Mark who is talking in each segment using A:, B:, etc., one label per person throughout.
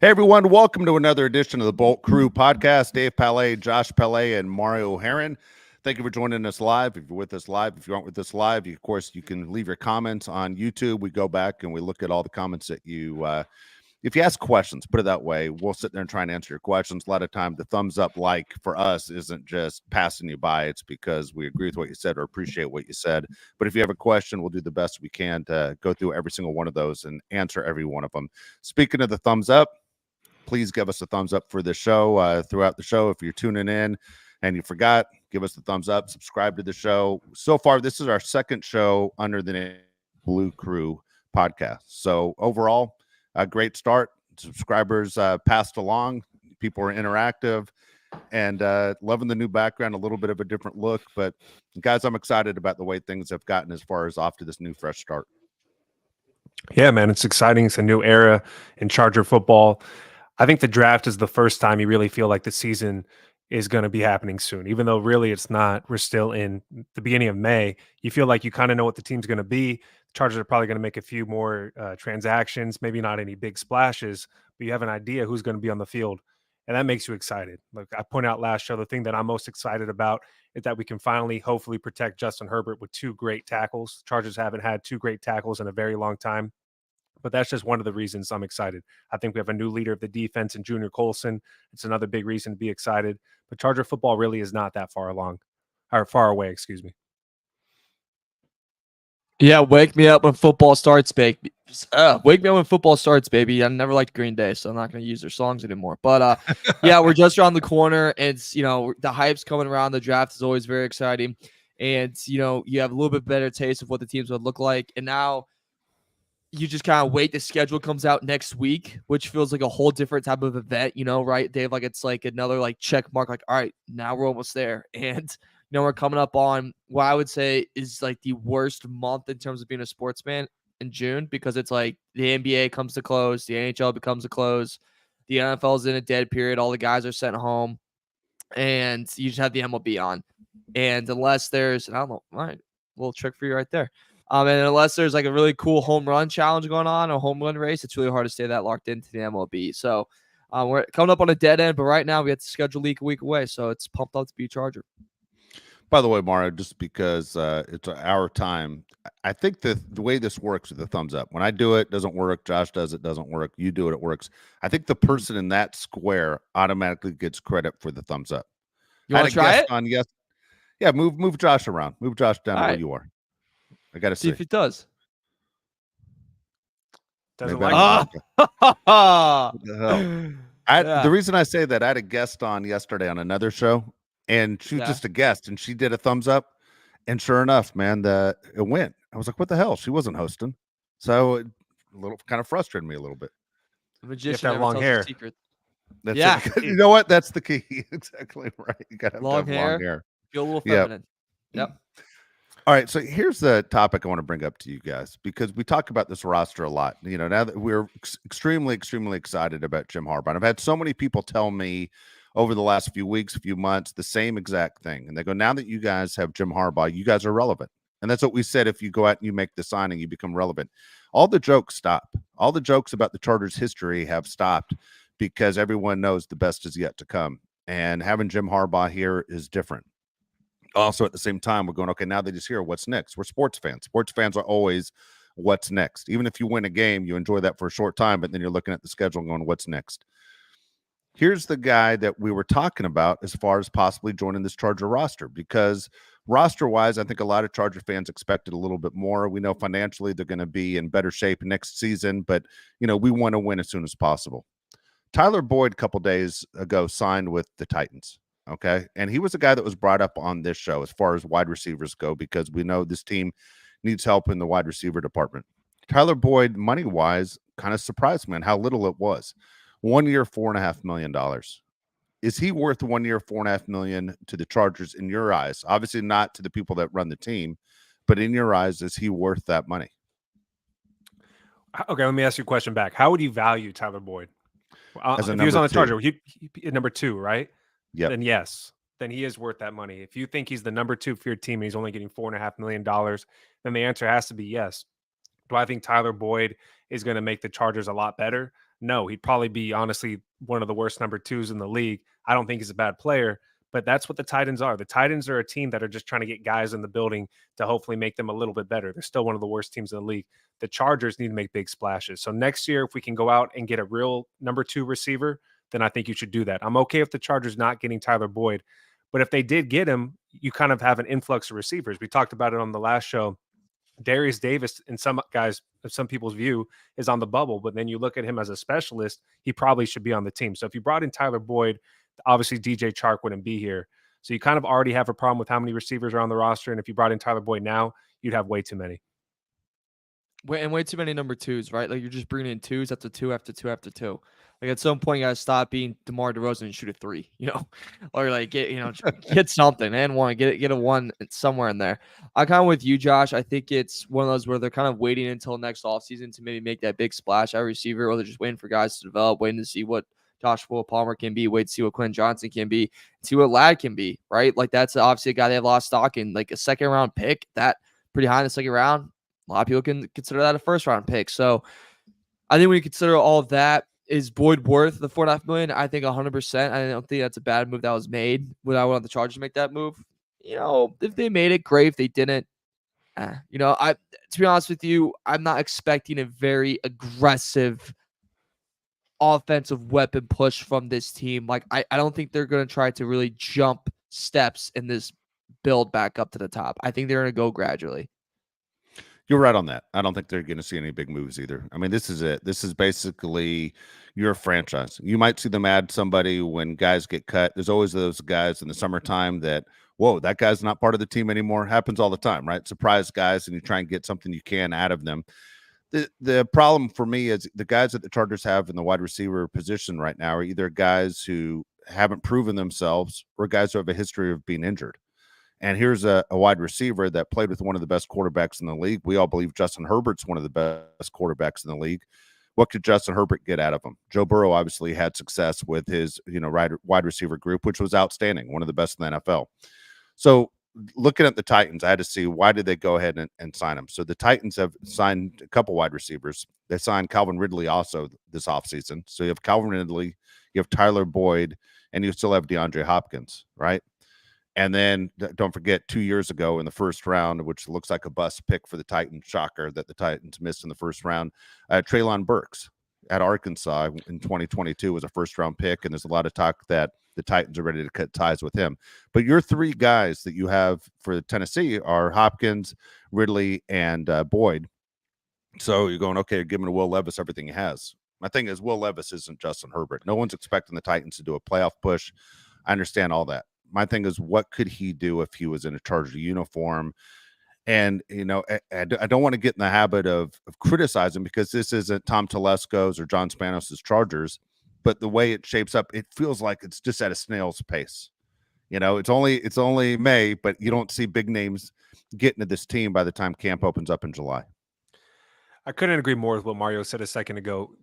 A: Hey, everyone. Welcome to another edition of the Bolt Crew podcast. Dave Palais, Josh Palais, and Mario Heron. Thank you for joining us live. If you're with us live, if you aren't with us live, of course, you can leave your comments on YouTube. We go back and we look at all the comments that you, if you ask questions, put it that way, we'll sit there and try and answer your questions. A lot of time, the thumbs up like for us isn't just passing you by. It's because we agree with what you said or appreciate what you said. But if you have a question, we'll do the best we can to go through every single one of those and answer every one of them. Speaking of the thumbs up, please give us a thumbs up for this show throughout the show. If you're tuning in and you forgot, give us the thumbs up, subscribe to the show. So far, this is our second show under the name Blue Crew podcast. So overall, a great start. Subscribers passed along. People are interactive and loving the new background, a little bit of a different look. But guys, I'm excited about the way things have gotten as far as off to this new fresh start.
B: Yeah, man, it's exciting. It's a new era in Charger football. I think the draft is the first time you really feel like the season is going to be happening soon, even though really it's not. We're still in the beginning of May. You feel like you kind of know what the team's going to be. The Chargers are probably going to make a few more transactions, maybe not any big splashes, but you have an idea who's going to be on the field, and that makes you excited. Like I pointed out last show, the thing that I'm most excited about is that we can finally, hopefully, protect Justin Herbert with two great tackles. Chargers haven't had two great tackles in a very long time. But that's just one of the reasons I'm excited. I think we have a new leader of the defense in Junior Colson. It's another big reason to be excited. But Charger football really is not that far away, excuse me.
C: Yeah, wake me up when football starts, baby. Wake me up when football starts, baby. I never liked Green Day, so I'm not going to use their songs anymore. But yeah, we're just around the corner. It's, the hype's coming around. The draft is always very exciting. And, you have a little bit better taste of what the teams would look like. And now you just kind of wait. The schedule comes out next week, which feels like a whole different type of event, right, Dave? Like it's like another check mark, like, all right, now we're almost there. And, we're coming up on what I would say is like the worst month in terms of being a sportsman in June, because it's like the NBA comes to close, the NHL becomes a close, the NFL's in a dead period, all the guys are sent home, and you just have the MLB on. And unless there's, I don't know, all right, little trick for you right there. And unless there's like a really cool home run challenge going on, a home run race, it's really hard to stay that locked into the MLB. So we're coming up on a dead end, but right now we have to schedule a week away. So it's pumped up to be a Charger.
A: By the way, Mario, just because it's our time, I think the way this works with the thumbs up, when I do it, doesn't work. Josh does it, doesn't work. You do it, it works. I think the person in that square automatically gets credit for the thumbs up.
C: You want to try it?
A: Yeah, move Josh around. Move Josh down where you are. I got to
C: see if it does.
B: Doesn't like it.
A: What the hell? The reason I say that, I had a guest on yesterday on another show, and she was just a guest, and she did a thumbs up, and sure enough, man, it went. I was like, what the hell? She wasn't hosting. So it kind of frustrated me a little bit.
C: The magician never tells a secret.
A: That's it. You know what? That's the key. Exactly right. You got to have long hair.
C: Feel a little feminine. Yep.
A: All right, so here's the topic I want to bring up to you guys, because we talk about this roster a lot. Now that we're extremely, extremely excited about Jim Harbaugh. I've had so many people tell me over the last few weeks, few months, the same exact thing. And they go, now that you guys have Jim Harbaugh, you guys are relevant. And that's what we said. If you go out and you make the signing, you become relevant. All the jokes stop. All the jokes about the Chargers' history have stopped because everyone knows the best is yet to come. And having Jim Harbaugh here is different. Also, at the same time, we're going, okay, now that he's here, what's next? We're sports fans. Sports fans are always what's next. Even if you win a game, you enjoy that for a short time, but then you're looking at the schedule and going, what's next? Here's the guy that we were talking about as far as possibly joining this Charger roster, because roster-wise, I think a lot of Charger fans expected a little bit more. We know financially they're going to be in better shape next season, but, we want to win as soon as possible. Tyler Boyd, a couple days ago, signed with the Titans. Okay. And he was a guy that was brought up on this show as far as wide receivers go, because we know this team needs help in the wide receiver department. Tyler Boyd, money wise, kind of surprised me on how little it was. 1 year, $4.5 million. Is he worth 1 year, $4.5 million to the Chargers in your eyes? Obviously not to the people that run the team, but in your eyes, is he worth that money?
B: Okay. Let me ask you a question back. How would you value Tyler Boyd? If he was on the Charger, he number 2, right?
A: Yeah.
B: Then yes, then he is worth that money. If you think he's the number 2 for your team and he's only getting $4.5 million, then the answer has to be yes. Do I think Tyler Boyd is going to make the Chargers a lot better? No, he'd probably be honestly one of the worst number twos in the league. I don't think he's a bad player, but that's what the Titans are. The Titans are a team that are just trying to get guys in the building to hopefully make them a little bit better. They're still one of the worst teams in the league. The Chargers need to make big splashes. So next year, if we can go out and get a real number two receiver, then I think you should do that. I'm okay if the Chargers not getting Tyler Boyd, but if they did get him, you kind of have an influx of receivers. We talked about it on the last show. Darius Davis, in some people's view, is on the bubble, but then you look at him as a specialist, he probably should be on the team. So if you brought in Tyler Boyd, obviously DJ Chark wouldn't be here. So you kind of already have a problem with how many receivers are on the roster. And if you brought in Tyler Boyd now, you'd have way too many.
C: Way too many number twos, right? Like you're just bringing in twos after two after two after two. Like at some point, you gotta stop being DeMar DeRozan and shoot a three, or like get something and one, get a one somewhere in there. I'm kind of with you, Josh. I think it's one of those where they're kind of waiting until next offseason to maybe make that big splash at receiver, or they're just waiting for guys to develop, waiting to see what Joshua Palmer can be, wait to see what Quentin Johnson can be, see what Ladd can be, right? Like that's obviously a guy they have lost stock in, like a second round pick, that pretty high in the second round. A lot of people can consider that a first round pick. So I think when you consider all of that, is Boyd worth the $4.5 million? I think 100%. I don't think that's a bad move that was made. Would I want the Chargers to make that move? If they made it, great. If they didn't, to be honest with you, I'm not expecting a very aggressive offensive weapon push from this team. Like I don't think they're going to try to really jump steps in this build back up to the top. I think they're going to go gradually.
A: You're right on that. I don't think they're going to see any big moves either. I mean, this is it. This is basically your franchise. You might see them add somebody when guys get cut. There's always those guys in the summertime that, whoa, that guy's not part of the team anymore. Happens all the time, right? Surprise guys, and you try and get something you can out of them. The problem for me is the guys that the Chargers have in the wide receiver position right now are either guys who haven't proven themselves or guys who have a history of being injured. And here's a wide receiver that played with one of the best quarterbacks in the league. We all believe Justin Herbert's one of the best quarterbacks in the league. What could Justin Herbert get out of him? Joe Burrow obviously had success with his, wide receiver group, which was outstanding, one of the best in the NFL. So looking at the Titans, I had to see why did they go ahead and sign him. So the Titans have signed a couple wide receivers. They signed Calvin Ridley also this offseason. So you have Calvin Ridley, you have Tyler Boyd, and you still have DeAndre Hopkins, right? And then don't forget 2 years ago in the first round, which looks like a bust pick for the Titans, shocker that the Titans missed in the first round, Treylon Burks at Arkansas in 2022 was a first-round pick, and there's a lot of talk that the Titans are ready to cut ties with him. But your three guys that you have for Tennessee are Hopkins, Ridley, and Boyd. So you're going, okay, you're giving to Will Levis everything he has. My thing is Will Levis isn't Justin Herbert. No one's expecting the Titans to do a playoff push. I understand all that. My thing is, what could he do if he was in a Charger uniform? And, I don't want to get in the habit of criticizing because this isn't Tom Telesco's or John Spanos' Chargers, but the way it shapes up, it feels like it's just at a snail's pace. It's only May, but you don't see big names getting to this team by the time camp opens up in July.
B: I couldn't agree more with what Mario said a second ago.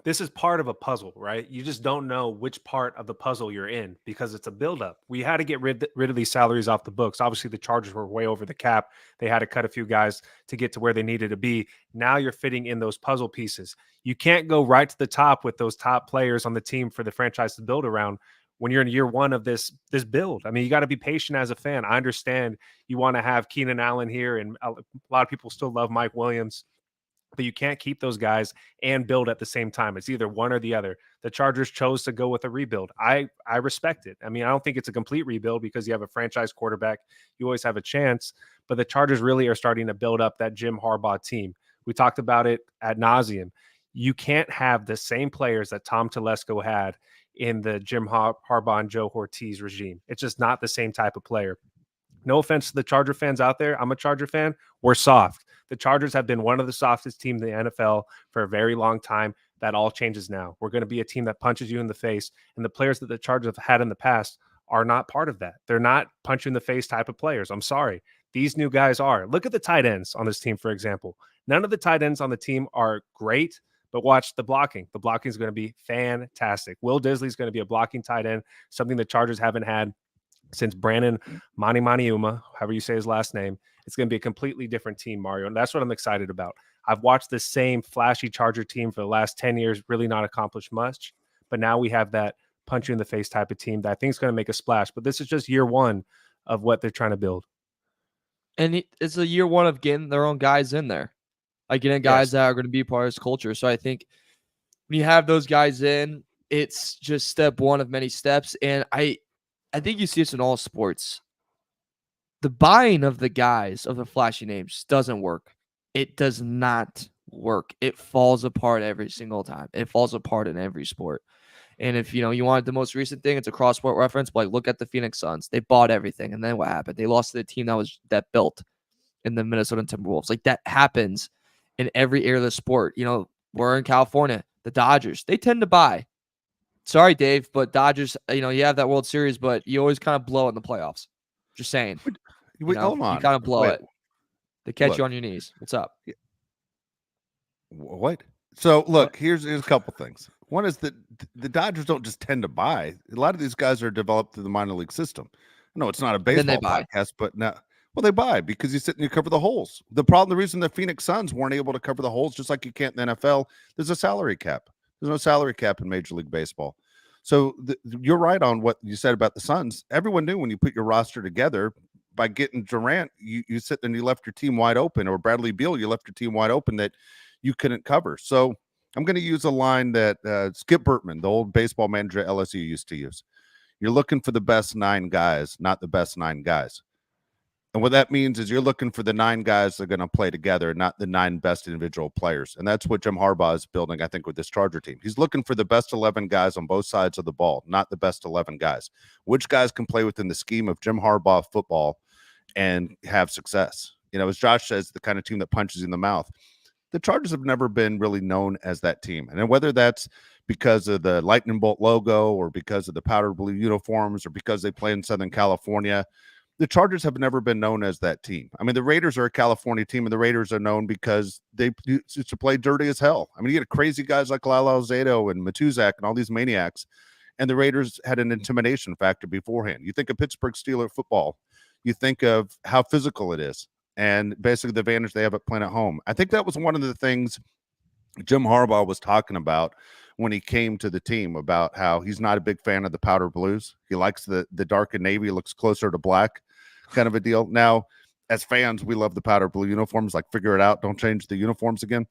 B: This is part of a puzzle, right? You just don't know which part of the puzzle you're in because it's a buildup. We had to get rid of these salaries off the books. Obviously, the Chargers were way over the cap. They had to cut a few guys to get to where they needed to be. Now you're fitting in those puzzle pieces. You can't go right to the top with those top players on the team for the franchise to build around when you're in year one of this build. I mean, you got to be patient as a fan. I understand you want to have Keenan Allen here, and a lot of people still love Mike Williams. But you can't keep those guys and build at the same time. It's either one or the other. The Chargers chose to go with a rebuild. I respect it. I mean, I don't think it's a complete rebuild because you have a franchise quarterback. You always have a chance. But the Chargers really are starting to build up that Jim Harbaugh team. We talked about it ad nauseum. You can't have the same players that Tom Telesco had in the Jim Harbaugh and Joe Ortiz regime. It's just not the same type of player. No offense to the Charger fans out there. I'm a Charger fan. We're soft. The Chargers have been one of the softest teams in the NFL for a very long time. That all changes now. We're going to be a team that punches you in the face. And the players that the Chargers have had in the past are not part of that. They're not punch you in the face type of players. I'm sorry. These new guys are. Look at the tight ends on this team, for example. None of the tight ends on the team are great, but watch the blocking. The blocking is going to be fantastic. Will Disley is going to be a blocking tight end, something the Chargers haven't had since Brandon Maniuma, however you say his last name. It's going to be a completely different team, Mario. And that's what I'm excited about. I've watched the same flashy Charger team for the last 10 years, really not accomplished much. But now we have that punch you in the face type of team that I think is going to make a splash. But this is just year one of what they're trying to build.
C: And it's a year one of getting their own guys in there, like getting guys that are going to be part of this culture. So I think when you have those guys in, it's just step one of many steps. And I think you see this in all sports. The buying of the guys, of the flashy names, doesn't work. It does not work. It falls apart every single time. It falls apart in every sport. And if you wanted the most recent thing, it's a cross-sport reference, but like look at the Phoenix Suns. They bought everything, and then what happened? They lost to the team that built in the Minnesota Timberwolves. Like that happens in every area of the sport. We're in California. The Dodgers, they tend to buy. Sorry, Dave, but Dodgers, you have that World Series, but you always kind of blow it in the playoffs. Just saying.
A: Hold on.
C: You kind of blow it. They catch
A: Look.
C: you on your knees. What's up?
A: What? So look, here's a couple things. One is that the Dodgers don't just tend to buy. A lot of these guys are developed through the minor league system. No, it's not a baseball podcast, but now, well, they buy because you sit and you cover the holes. The reason the Phoenix Suns weren't able to cover the holes, just like you can't in the NFL, there's a salary cap. There's no salary cap in Major League Baseball. So you're right on what you said about the Suns. Everyone knew when you put your roster together by getting Durant, you sit and you left your team wide open, or Bradley Beal, you left your team wide open that you couldn't cover. So I'm going to use a line that Skip Bertman, the old baseball manager at LSU, used to use. You're looking for the best 9 guys, not the best 9 guys. And what that means is you're looking for the 9 guys that are going to play together, not the 9 best individual players. And that's what Jim Harbaugh is building, I think, with this Charger team. He's looking for the best 11 guys on both sides of the ball, not the best 11 guys. Which guys can play within the scheme of Jim Harbaugh football and have success? As Josh says, the kind of team that punches you in the mouth. The Chargers have never been really known as that team. And whether that's because of the lightning bolt logo or because of the powder blue uniforms or because they play in Southern California, the Chargers have never been known as that team. I mean, the Raiders are a California team, and the Raiders are known because they used to play dirty as hell. I mean, you get crazy guys like Lyle Alzado and Matuzak and all these maniacs, and the Raiders had an intimidation factor beforehand. You think of Pittsburgh Steelers football, you think of how physical it is, and basically the advantage they have at playing at home. I think that was one of the things Jim Harbaugh was talking about when he came to the team, about how he's not a big fan of the powder blues. He likes the dark and navy, looks closer to black kind of a deal. Now, as fans, we love the powder blue uniforms, like figure it out, don't change the uniforms again.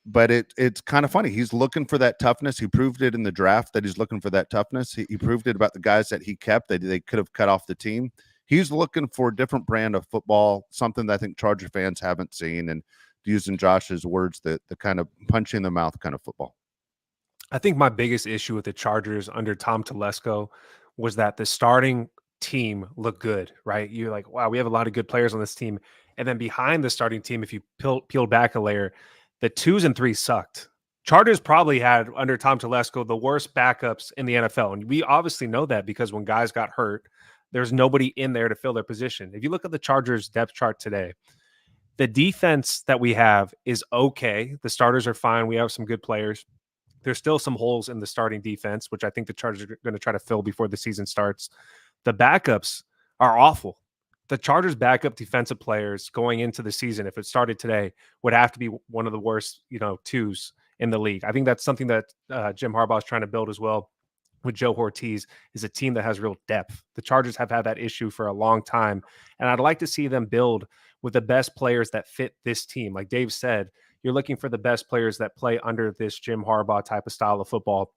A: But it's kind of funny. He's looking for that toughness. He proved it in the draft that he's looking for that toughness. He proved it about the guys that he kept, that they could have cut off the team. He's looking for a different brand of football, something that I think Charger fans haven't seen, and using Josh's words, the kind of punch in the mouth kind of football.
B: I think my biggest issue with the Chargers under Tom Telesco was that the starting team looked good, right? You're like, wow, we have a lot of good players on this team. And then behind the starting team, if you peeled back a layer, the 2s and 3s sucked. Chargers probably had, under Tom Telesco, the worst backups in the NFL. And we obviously know that because when guys got hurt, there's nobody in there to fill their position. If you look at the Chargers depth chart today, the defense that we have is okay. The starters are fine. We have some good players. There's still some holes in the starting defense, which I think the Chargers are going to try to fill before the season starts. The backups are awful. The Chargers' backup defensive players going into the season, if it started today, would have to be one of the worst, 2s in the league. I think that's something that Jim Harbaugh is trying to build as well with Joe Ortiz, is a team that has real depth. The Chargers have had that issue for a long time, and I'd like to see them build with the best players that fit this team. Like Dave said, you're looking for the best players that play under this Jim Harbaugh type of style of football.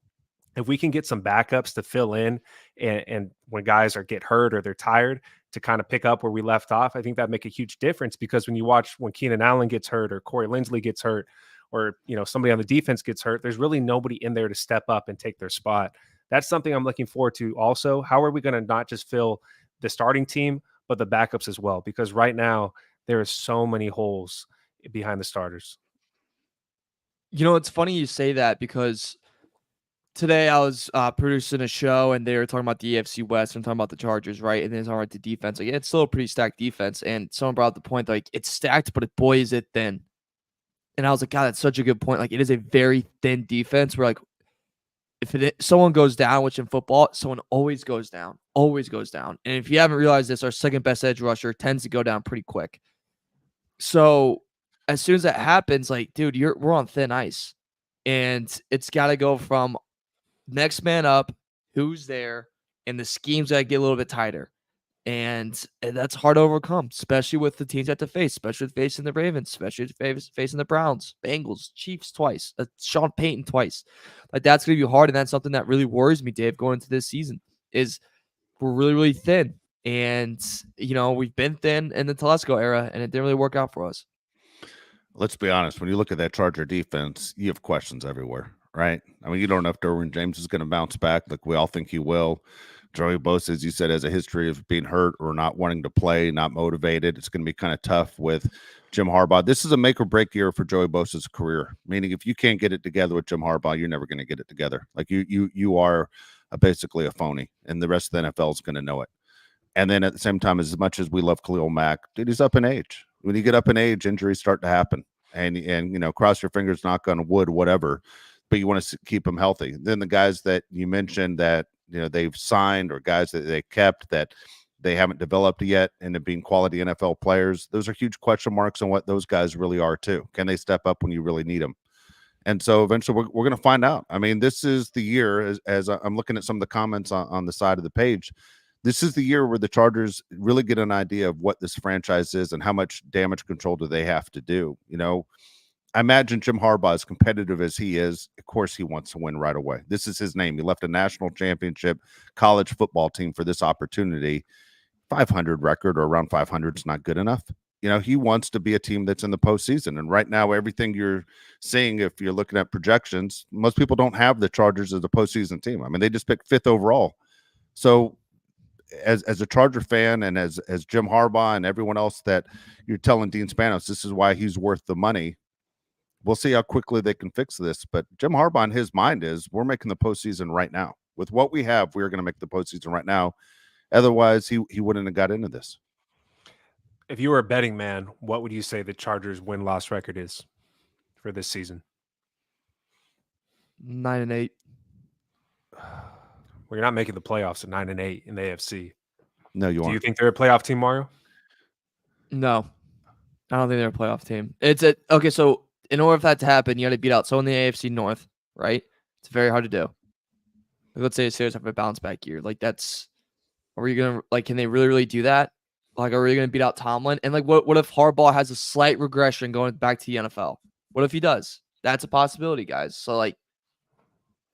B: If we can get some backups to fill in and when guys get hurt or they're tired, to kind of pick up where we left off, I think that'd make a huge difference, because when you watch when Keenan Allen gets hurt or Corey Linsley gets hurt or, somebody on the defense gets hurt, there's really nobody in there to step up and take their spot. That's something I'm looking forward to also. How are we going to not just fill the starting team, but the backups as well? Because right now there are so many holes behind the starters.
C: It's funny you say that, because today I was producing a show and they were talking about the AFC West and talking about the Chargers, right? And then it's all right, the defense. Like, it's still a pretty stacked defense. And someone brought up the point, like, it's stacked, but boy, is it thin. And I was like, God, that's such a good point. Like, it is a very thin defense where, like, if someone goes down, which in football, someone always goes down. And if you haven't realized this, our second best edge rusher tends to go down pretty quick. So as soon as that happens, like, dude, we're on thin ice. And it's got to go from next man up, who's there, and the schemes got to get a little bit tighter. And that's hard to overcome, especially with the teams that to face, especially with facing the Ravens, especially facing the Browns, Bengals, Chiefs twice, Sean Payton twice. Like, that's going to be hard. And that's something that really worries me, Dave, going into this season is we're really, really thin. And, we've been thin in the Telesco era, and it didn't really work out for us.
A: Let's be honest. When you look at that Charger defense, you have questions everywhere, right? I mean, you don't know if Derwin James is going to bounce back like we all think he will. Joey Bosa, as you said, has a history of being hurt or not wanting to play, not motivated. It's going to be kind of tough with Jim Harbaugh. This is a make or break year for Joey Bosa's career, meaning if you can't get it together with Jim Harbaugh, you're never going to get it together. Like you are basically a phony, and the rest of the NFL is going to know it. And then at the same time, as much as we love Khalil Mack, dude, he's up in age. When you get up in age, injuries start to happen. And cross your fingers, knock on wood, whatever. But you want to keep them healthy. Then the guys that you mentioned that they've signed, or guys that they kept that they haven't developed yet into being quality NFL players, those are huge question marks on what those guys really are too. Can they step up when you really need them? And so eventually we're going to find out. I mean, this is the year, as I'm looking at some of the comments on the side of the page, this is the year where the Chargers really get an idea of what this franchise is and how much damage control do they have to do. I imagine Jim Harbaugh, as competitive as he is, of course he wants to win right away. This is his name. He left a national championship college football team for this opportunity. 500 record, or around 500, is not good enough. He wants to be a team that's in the postseason. And right now, everything you're seeing, if you're looking at projections, most people don't have the Chargers as a postseason team. I mean, they just picked 5th overall. So as a Charger fan, and as Jim Harbaugh and everyone else that you're telling Dean Spanos, this is why he's worth the money. We'll see how quickly they can fix this. But Jim Harbaugh, in his mind, is we're making the postseason right now. With what we have, we're going to make the postseason right now. Otherwise, he wouldn't have got into this.
B: If you were a betting man, what would you say the Chargers' win-loss record is for this season?
C: 9-8.
B: Well, you're not making the playoffs at 9-8 in the AFC.
A: No, you aren't.
B: Do you think they're a playoff team, Mario?
C: No, I don't think they're a playoff team. Okay. So in order for that to happen, you got to beat out someone in the AFC North, right? It's very hard to do. Let's say the Steelers have a bounce back year. Like, are we gonna can they really, really do that? Like, are we gonna beat out Tomlin? And what if Harbaugh has a slight regression going back to the NFL? What if he does? That's a possibility, guys. So I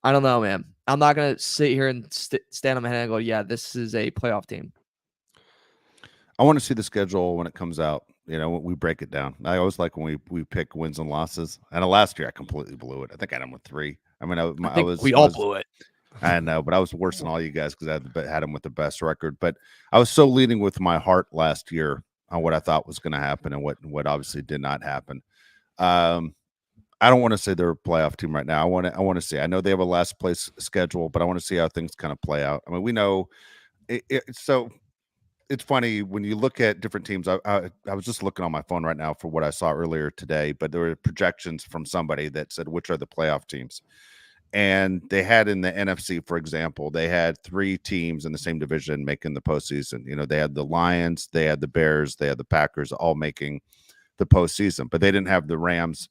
C: don't know, man. I'm not going to sit here and stand on my head and go, yeah, this is a playoff team.
A: I want to see the schedule when it comes out. When we break it down. I always like when we pick wins and losses. And last year, I completely blew it. I think I had them with 3. I mean,
C: we all blew it.
A: I know, but I was worse than all you guys because I had them with the best record. But I was so leading with my heart last year on what I thought was going to happen and what obviously did not happen. I don't want to say they're a playoff team right now. I want to see. I know they have a last place schedule, but I want to see how things kind of play out. I mean, we know so it's funny when you look at different teams. I was just looking on my phone right now for what I saw earlier today, but there were projections from somebody that said which are the playoff teams. And they had in the NFC, for example, they had 3 teams in the same division making the postseason. They had the Lions, they had the Bears, they had the Packers all making the postseason, but they didn't have the Rams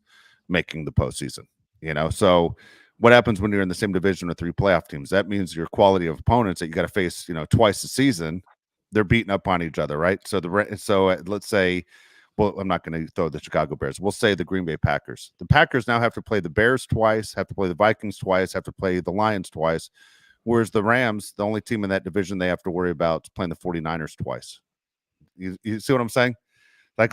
A: making the postseason. So what happens when you're in the same division with 3 playoff teams? That means your quality of opponents that you got to face, twice a season, they're beating up on each other, right? So let's say, well, I'm not going to throw the Chicago Bears. We'll say the Green Bay Packers. The Packers now have to play the Bears twice, have to play the Vikings twice, have to play the Lions twice, whereas the Rams, the only team in that division they have to worry about is playing the 49ers twice. You see what I'm saying? Yeah.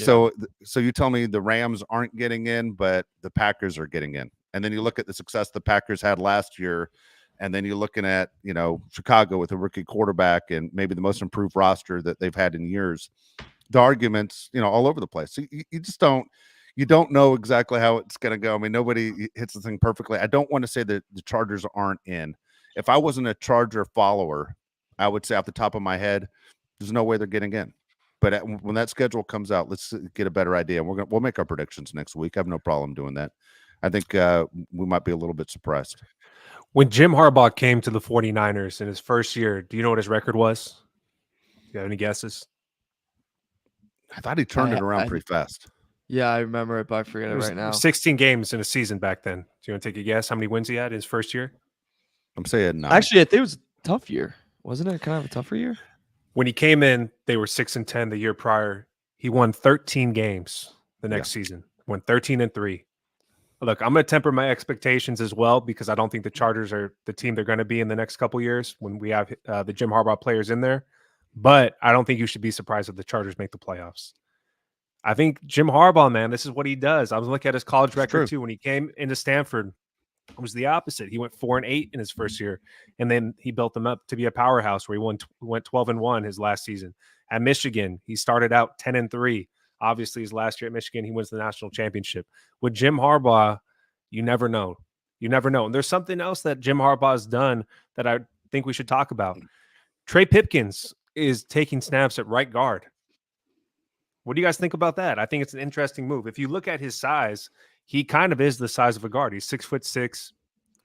A: So you tell me the Rams aren't getting in, but the Packers are getting in. And then you look at the success the Packers had last year, and then you're looking at, Chicago with a rookie quarterback and maybe the most improved roster that they've had in years. The arguments, all over the place. So you just don't know exactly how it's going to go. I mean, nobody hits the thing perfectly. I don't want to say that the Chargers aren't in. If I wasn't a Charger follower, I would say off the top of my head, there's no way they're getting in. But when that schedule comes out, let's get a better idea. And we'll make our predictions next week. I have no problem doing that. I think we might be a little bit surprised.
B: When Jim Harbaugh came to the 49ers in his first year, do you know what his record was? Do you have any guesses?
A: I thought he turned it around pretty fast.
C: Yeah, I remember it, but I forget it right now.
B: 16 games in a season back then. Do you want to take a guess how many wins he had his first year?
A: I'm saying 9.
C: Actually, I think it was a tough year. Wasn't it kind of a tougher year?
B: When he came in, they were 6-10 the year prior. He won 13 games the next season. Won 13-3. Look, I'm going to temper my expectations as well because I don't think the Chargers are the team they're going to be in the next couple years when we have the Jim Harbaugh players in there. But I don't think you should be surprised if the Chargers make the playoffs. I think Jim Harbaugh, man, this is what he does. I was looking at his college record too. When he came into Stanford, it was the opposite. He went 4-8 in his first year, and then he built them up to be a powerhouse where he went 12-1 his last season. At Michigan, he started out 10-3. Obviously, his last year at Michigan, he wins the national championship. With Jim Harbaugh, you never know. You never know. And there's something else that Jim Harbaugh has done that I think we should talk about. Trey Pipkins is taking snaps at right guard. What do you guys think about that? I think it's an interesting move. If you look at his size, he kind of is the size of a guard. He's 6'6",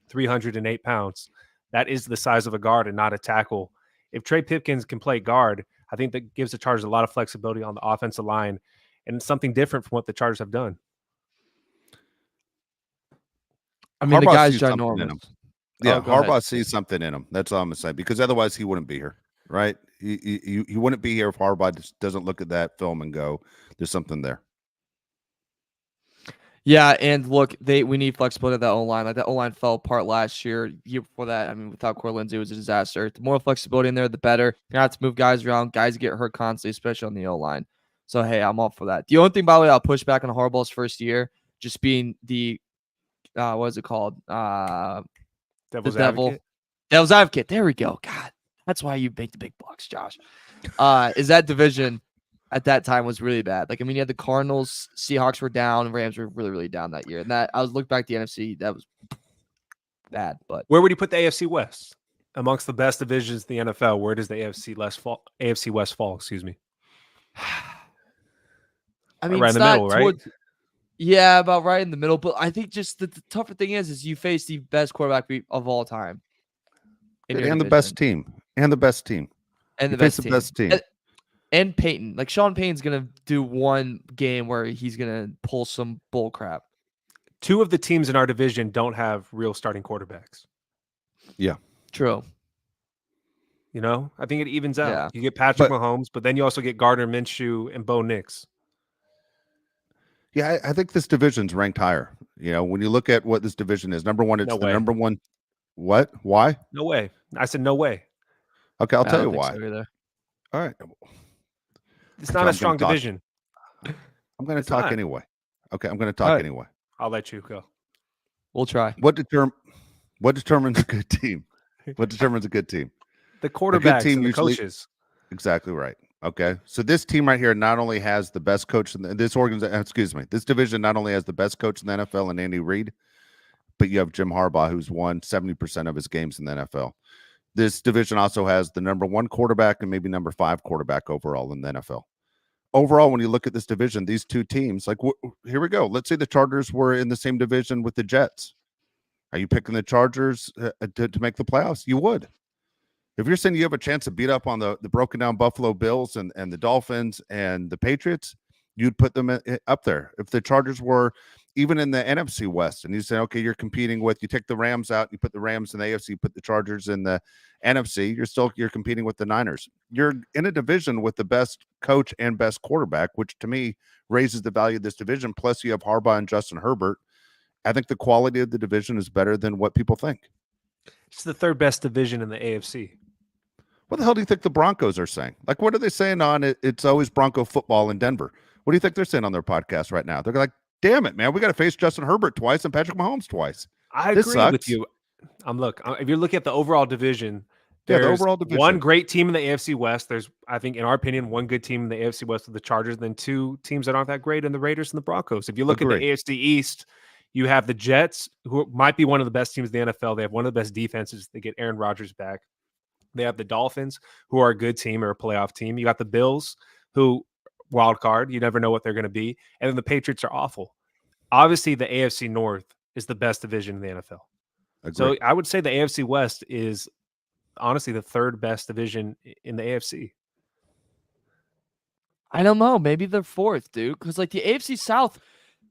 B: 308 pounds. That is the size of a guard and not a tackle. If Trey Pipkins can play guard, I think that gives the Chargers a lot of flexibility on the offensive line and something different from what the Chargers have done.
C: I mean,
A: Harbaugh
C: the guy's
A: sees something in
C: ginormous.
A: him. Yeah,
C: Go
A: Harbaugh
C: ahead.
A: sees something in him. That's all I'm going to say. Because otherwise he wouldn't be here, right? He wouldn't be here if Harbaugh just doesn't look at that film and go, there's something there.
C: Yeah, and look, we need flexibility at that O-line. Like that O-line fell apart last year. Year before that, I mean, without Corey Lindsey, it was a disaster. The more flexibility in there, the better. You're gonna have to move guys around. Guys get hurt constantly, especially on the O-line. So hey, I'm all for that. The only thing, by the way, I'll push back on Harbaugh's first year, just being the what is it called?
B: Devil's
C: Devil.
B: advocate.
C: Devil's advocate. There we go. God, that's why you make the big bucks, Josh. Is that division at that time was really bad. Like, I mean, you had the Cardinals, Seahawks were down, Rams were really, really down that year. And that I was looking back at the NFC, that was bad. But
B: where would you put the AFC West amongst the best divisions in the NFL? Where does the AFC West fall? Excuse me.
C: I mean,
B: right
C: it's
B: in the
C: not
B: middle, right?
C: Yeah, about right in the middle. But I think just the tougher thing is you face the best quarterback of all time.
A: And the best team. And the best team.
C: And the
A: best team.
C: And Peyton. Like, Sean Payton's going to do one game where he's going to pull some bull crap.
B: Two of the teams in our division don't have real starting quarterbacks.
A: Yeah.
C: True.
B: You know, I think it evens out.
C: Yeah.
B: You get Patrick Mahomes, but then you also get Gardner Minshew and Bo Nix.
A: Yeah, I think this division's ranked higher. You know, when you look at what this division is, number one, it's
B: No
A: the
B: way.
A: number one. What? Why?
B: No way. I said no way.
A: Okay, I'll
C: I
A: tell
C: don't
A: you
C: think
A: why.
C: so either.
A: All right.
B: It's not a strong division.
A: I'm going to talk anyway. Okay, I'm going to talk
C: right.
A: anyway.
B: I'll let you go.
C: We'll try.
A: What determines a good team? What determines a good team?
B: The quarterbacks
A: team
B: and the
A: usually-
B: coaches.
A: Exactly right. Okay, so this team right here not only has the best coach in this organization. This division not only has the best coach in the NFL and Andy Reid, but you have Jim Harbaugh, who's won 70% of his games in the NFL. This division also has the number one quarterback and maybe number 5 quarterback overall in the NFL. Overall, when you look at this division, these two teams, like here we go. Let's say the Chargers were in the same division with the Jets. Are you picking the Chargers to make the playoffs? You would. If you're saying you have a chance to beat up on the broken down Buffalo Bills and the Dolphins and the Patriots, you'd put them up there. If the Chargers were even in the NFC West and you say, okay, you're competing with, you take the Rams out, you put the Rams in the AFC, you put the Chargers in the NFC, you're competing with the Niners. You're in a division with the best coach and best quarterback, which to me raises the value of this division. Plus you have Harbaugh and Justin Herbert. I think the quality of the division is better than what people think.
B: It's the third best division in the AFC.
A: What the hell do you think the Broncos are saying? Like, what are they saying on it? It's always Bronco football in Denver. What do you think they're saying on their podcast right now? They're like, damn it, man, we got to face Justin Herbert twice and Patrick Mahomes twice.
B: I agree with you. If you're looking at the overall division, there's one great team in the AFC West. There's, I think, in our opinion, one good team in the AFC West with the Chargers, and then 2 teams that aren't that great in the Raiders and the Broncos. If you look at the AFC East, you have the Jets, who might be one of the best teams in the NFL. They have one of the best defenses. They get Aaron Rodgers back. They have the Dolphins, who are a good team or a playoff team. You got the Bills, who wild card. You never know what they're going to be. And then the Patriots are awful. Obviously, the AFC North is the best division in the NFL.
A: Agreed.
B: So I would say the AFC West is honestly the third best division in the AFC.
C: I don't know. Maybe they're fourth, dude. Because like the AFC South,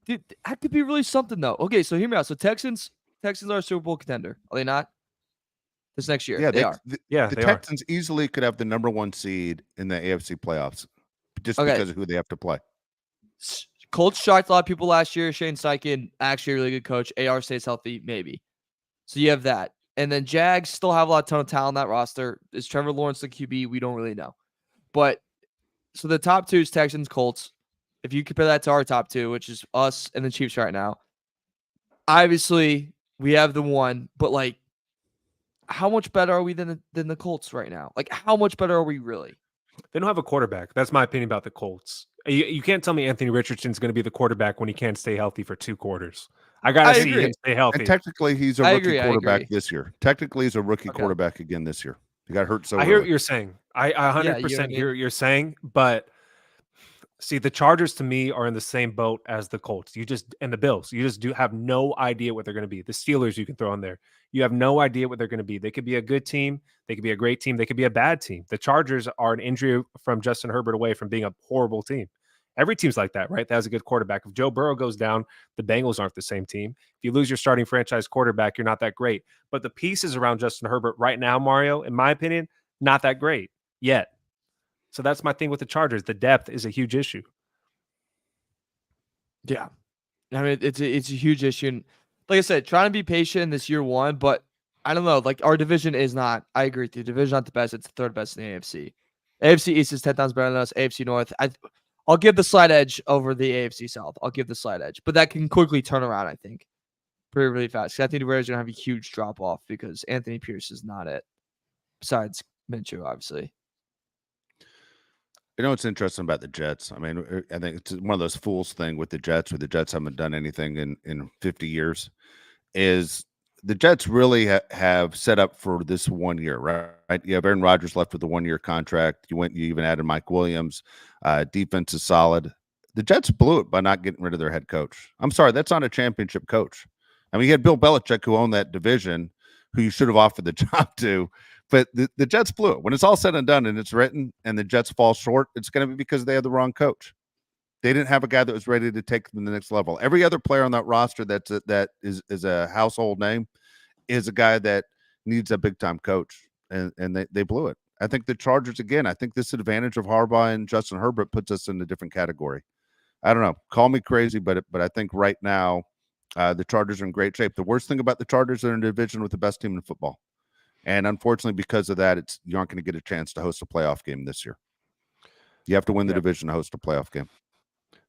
C: dude, that could be really something though. Okay, so hear me out. So Texans are a Super Bowl contender. Are they not? This next year,
A: Yeah,
C: they are.
B: Yeah,
A: the
B: they are.
A: Texans easily could have the number 1 seed in the AFC playoffs just
C: Okay.
A: because of who they have to play.
C: Colts shocked a lot of people last year. Shane Steichen, actually a really good coach. AR stays healthy, maybe. So you have that. And then Jags still have a ton of talent on that roster. Is Trevor Lawrence the QB? We don't really know. But so the top 2 is Texans, Colts. If you compare that to our top 2, which is us and the Chiefs right now, obviously we have the 1, but like, how much better are we than the Colts right now? Like, how much better are we really?
B: They don't have a quarterback. That's my opinion about the Colts. You can't tell me Anthony Richardson's going to be the quarterback when he can't stay healthy for 2 quarters. I got to see
C: agree.
B: him stay healthy.
A: And technically, he's a
C: I
A: rookie
C: agree, I
A: quarterback
C: agree.
A: this year. Technically, he's a rookie
C: Okay.
A: quarterback again this year. He got hurt so
B: I hear
A: early.
B: what you're saying. I
C: Yeah,
B: 100%
C: you know what I
B: hear
C: mean?
B: what you're saying, but see, the Chargers to me are in the same boat as the Colts. And the Bills. You just have no idea what they're going to be. The Steelers you can throw in there. You have no idea what they're going to be. They could be a good team. They could be a great team. They could be a bad team. The Chargers are an injury from Justin Herbert away from being a horrible team. Every team's like that, right? That has a good quarterback. If Joe Burrow goes down, the Bengals aren't the same team. If you lose your starting franchise quarterback, you're not that great. But the pieces around Justin Herbert right now, Mario, in my opinion, not that great yet. So that's my thing with the Chargers. The depth is a huge issue.
C: Yeah. I mean, it's a huge issue. And like I said, trying to be patient in this year 1, but I don't know. Like, our division is not, I agree with you. Division's not the best. It's the 3rd best in the AFC. AFC East is 10 times better than us. AFC North, I'll give the slight edge over the AFC South. I'll give the slight edge. But that can quickly turn around, I think, pretty, really fast. I think the Raiders are going to have a huge drop off because Anthony Pierce is not it. Besides Minshew, obviously.
A: You know what's interesting about the Jets? I mean, I think it's one of those fools thing with the Jets, where the Jets haven't done anything in 50 years, is the Jets really have set up for this 1 year, right? You have Aaron Rodgers left with a 1-year contract. You even added Mike Williams. Defense is solid. The Jets blew it by not getting rid of their head coach. I'm sorry, that's not a championship coach. I mean, you had Bill Belichick, who owned that division, who you should have offered the job to. But the Jets blew it. When it's all said and done and it's written and the Jets fall short, it's going to be because they had the wrong coach. They didn't have a guy that was ready to take them to the next level. Every other player on that roster that is a household name is a guy that needs a big-time coach, and they blew it. I think the Chargers, again, I think this advantage of Harbaugh and Justin Herbert puts us in a different category. I don't know. Call me crazy, but I think right now the Chargers are in great shape. The worst thing about the Chargers, they're in a division with the best team in football. And unfortunately, because of that, you aren't going to get a chance to host a playoff game this year. You have to win the division to host a playoff game.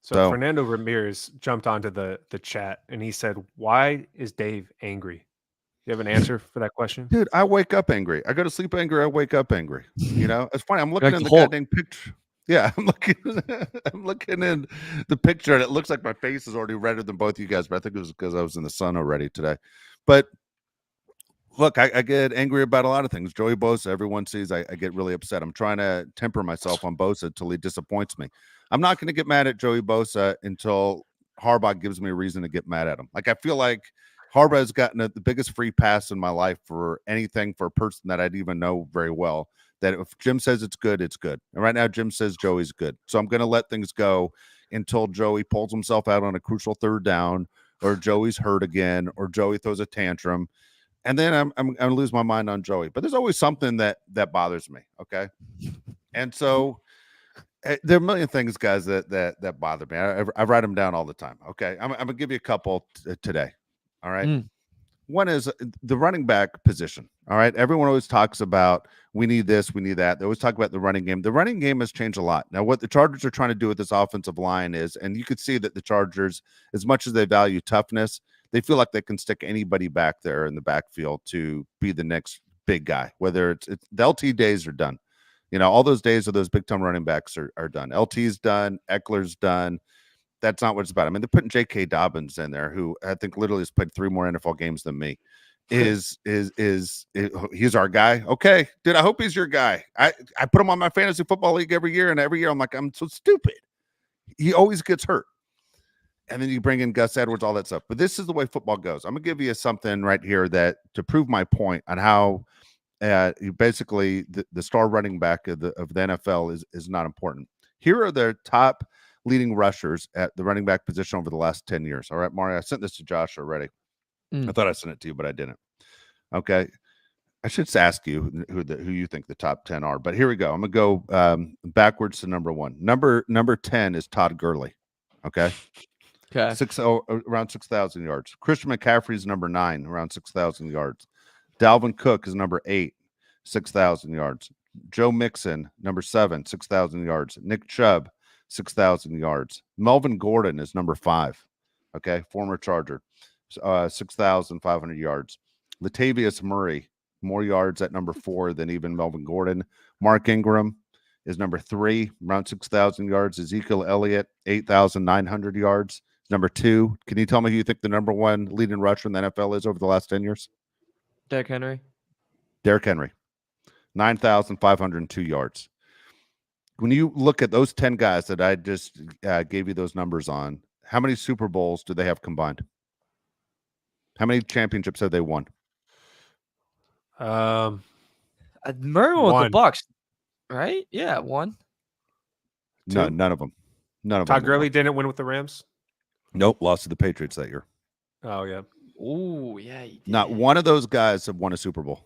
B: So Fernando Ramirez jumped onto the chat and he said, "Why is Dave angry?" You have an answer for that question?
A: Dude, I wake up angry. I go to sleep angry. I wake up angry. You know, it's funny. I'm looking in the goddamn picture. Yeah, I'm looking in the picture, and it looks like my face is already redder than both you guys, but I think it was because I was in the sun already today. But look, I get angry about a lot of things. Joey Bosa, everyone sees I get really upset. I'm trying to temper myself on Bosa until he disappoints me. I'm not going to get mad at Joey Bosa until Harbaugh gives me a reason to get mad at him. Like, I feel like Harbaugh has gotten the biggest free pass in my life for anything for a person that I'd even know very well, that if Jim says it's good, it's good. And right now, Jim says Joey's good. So I'm going to let things go until Joey pulls himself out on a crucial 3rd down, or Joey's hurt again, or Joey throws a tantrum. And then I'm going to lose my mind on Joey. But there's always something that bothers me, okay? And so there are a million things, guys, that bother me. I write them down all the time, okay? I'm going to give you a couple today, all right? One is the running back position, all right? Everyone always talks about we need this, we need that. They always talk about the running game. The running game has changed a lot. Now, what the Chargers are trying to do with this offensive line is, and you could see that the Chargers, as much as they value toughness, they feel like they can stick anybody back there in the backfield to be the next big guy, whether it's the LT days are done. You know, all those days of those big-time running backs are done. LT's done. Eckler's done. That's not what it's about. I mean, they're putting J.K. Dobbins in there, who I think literally has played 3 more NFL games than me. He's our guy? Okay, dude, I hope he's your guy. I put him on my fantasy football league every year, and every year I'm like, I'm so stupid. He always gets hurt. And then you bring in Gus Edwards, all that stuff. But this is the way football goes. I'm going to give you something right here that to prove my point on how basically the star running back of the NFL is not important. Here are their top leading rushers at the running back position over the last 10 years. All right, Mario, I sent this to Josh already. I thought I sent it to you, but I didn't. Okay. I should just ask you who you think the top 10 are, but here we go. I'm going to go backwards to number 1. Number 10 is Todd Gurley. Okay. Around 6,000 yards. Christian McCaffrey is number 9, around 6,000 yards. Dalvin Cook is number 8, 6,000 yards. Joe Mixon, number 7, 6,000 yards. Nick Chubb, 6,000 yards. Melvin Gordon is number 5. Okay. Former Charger, 6,500 yards. Latavius Murray, more yards at number 4 than even Melvin Gordon. Mark Ingram is number 3, around 6,000 yards. Ezekiel Elliott, 8,900 yards. Number 2. Can you tell me who you think the number 1 leading rusher in the NFL is over the last 10 years?
C: Derrick Henry.
A: Derrick Henry, 9,502 yards. When you look at those 10 guys that I just gave you those numbers on, how many Super Bowls do they have combined? How many championships have they won?
C: Murray with the Bucks, right? Yeah, 1.
A: No, none of them.
B: Todd Gurley didn't win with the Rams?
A: Nope, lost to the Patriots that year.
B: Oh, yeah.
C: Oh, yeah, he did.
A: Not one of those guys have won a Super Bowl.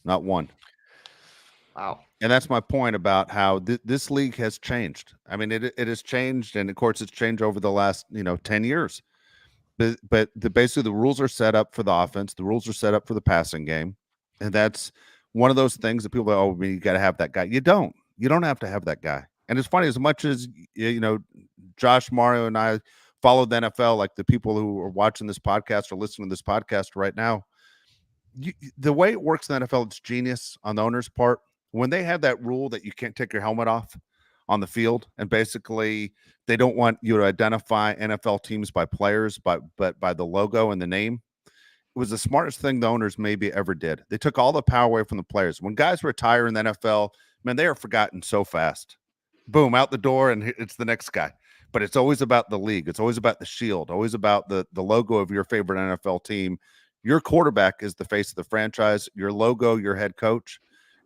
A: Not one.
C: Wow.
A: And that's my point about how this league has changed. I mean, it has changed, and of course, it's changed over the last 10 years. But basically, the rules are set up for the offense. The rules are set up for the passing game, and that's one of those things that people go, "Oh, you got to have that guy." You don't. You don't have to have that guy. And it's funny, as much as Josh, Mario, and I followed the NFL, like the people who are watching this podcast or listening to this podcast right now. The way it works in the NFL, it's genius on the owner's part. When they have that rule that you can't take your helmet off on the field, and basically they don't want you to identify NFL teams by players, but by the logo and the name, it was the smartest thing the owners maybe ever did. They took all the power away from the players. When guys retire in the NFL, man, they are forgotten so fast. Boom, out the door, and it's the next guy. But it's always about the league. It's always about the shield, always about the logo of your favorite NFL team. Your quarterback is the face of the franchise, your logo, your head coach.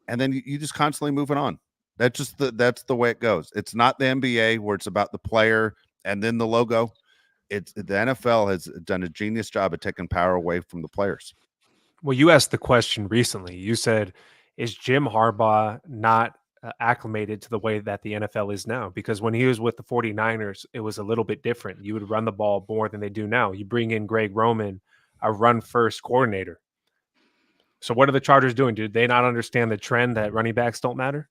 A: And then you just constantly moving on. That's the way it goes. It's not the NBA where it's about the player and then the logo. It's the NFL has done a genius job of taking power away from the players.
B: Well, you asked the question recently. You said, is Jim Harbaugh not acclimated to the way that the NFL is now? Because when he was with the 49ers, it was a little bit different. You would run the ball more than they do now. You bring in Greg Roman, a run-first coordinator. So what are the Chargers doing? Did they not understand the trend that running backs don't matter?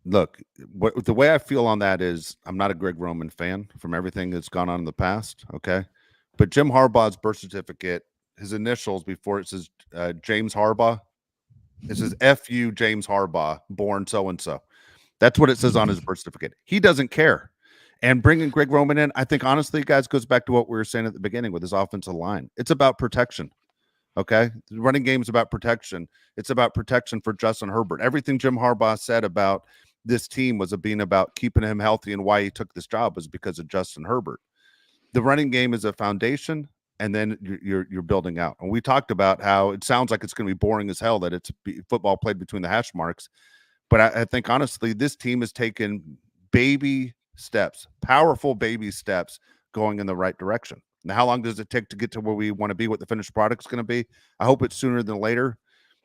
A: Look, the way I feel on that is I'm not a Greg Roman fan from everything that's gone on in the past, okay? But Jim Harbaugh's birth certificate, his initials before it says James Harbaugh, it says F.U. James Harbaugh, born so-and-so. That's what it says on his birth certificate. He doesn't care. And bringing Greg Roman in, I think, honestly, guys, goes back to what we were saying at the beginning with his offensive line. It's about protection. Okay, the running game is about protection. It's about protection for Justin Herbert. Everything Jim Harbaugh said about this team was being about keeping him healthy, and why he took this job was because of Justin Herbert. The running game is a foundation, and then you're building out. And we talked about how it sounds like it's going to be boring as hell that it's football played between the hash marks. But I think, honestly, this team has taken baby steps, powerful baby steps going in the right direction. Now, how long does it take to get to where we want to be, what the finished product is going to be? I hope it's sooner than later.